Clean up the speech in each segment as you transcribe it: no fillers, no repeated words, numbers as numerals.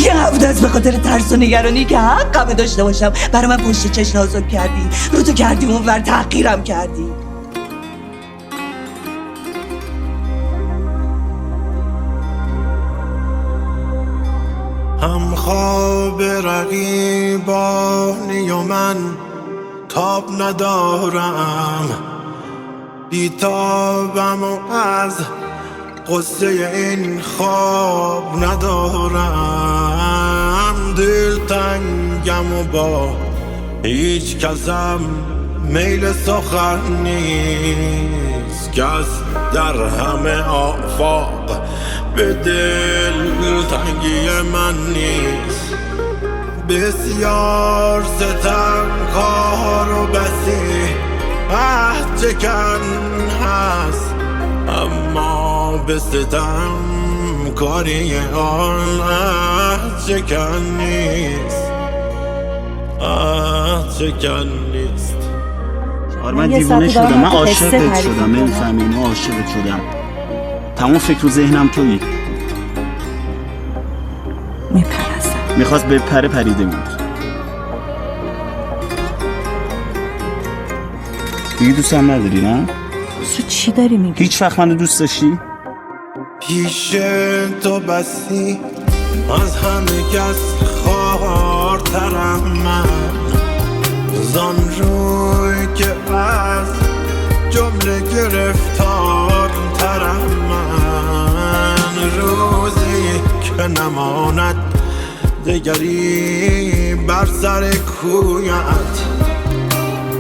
یه هفته از به خاطر ترس و نگرانی که حقمه داشته باشم برای من پشت چشم نازک کردی، رو تو کردی اونور، تحقیرم کردی. هم خواب رقیبانی و من تاب ندارم، بیتابم و از قصه این خواب ندارم. دلتنگم و با هیچ کسم میل سخن نیست، کس در همه آفاق به دلتنگی من نیست. بسیار ستمکار و بسی عهد چکن هست، اما به ستم کاری آن عهد چکن نیست، عهد چکن نیست. من دیوانه شدم، من عاشقت شدم، نمیفهمی اینو، عاشقت شدم. تمام فکر و ذهنم تویی. میپرستم. میخواست به پره پریده بود. دیگه دوست هم نداری نه؟ تو چی داری میگی؟ هیچ وقت منو دوست داشتی؟ پیش تو بسی از همه کس خوارترم من، زان روی که از جمله گرفتار ترم من. روزی که نماند دگری بر سر کویت،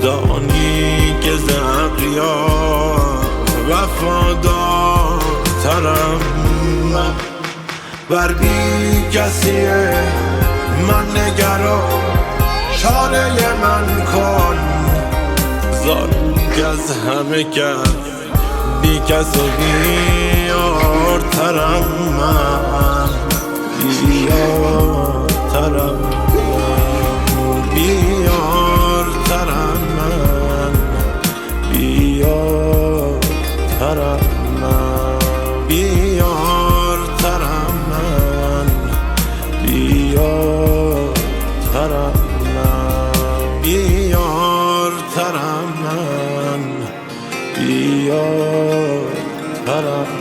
دانی که ز اغیار وفادار ترم من. بر بی کسیه من نگرا، چاره من کن، زان که از همه کس بی کس و بیار ترم من، بیار ترم من، بیار ترم من، بیار ترم من، بیار ترم من، بیار ترم من، بیار ترم من، بیار ترم.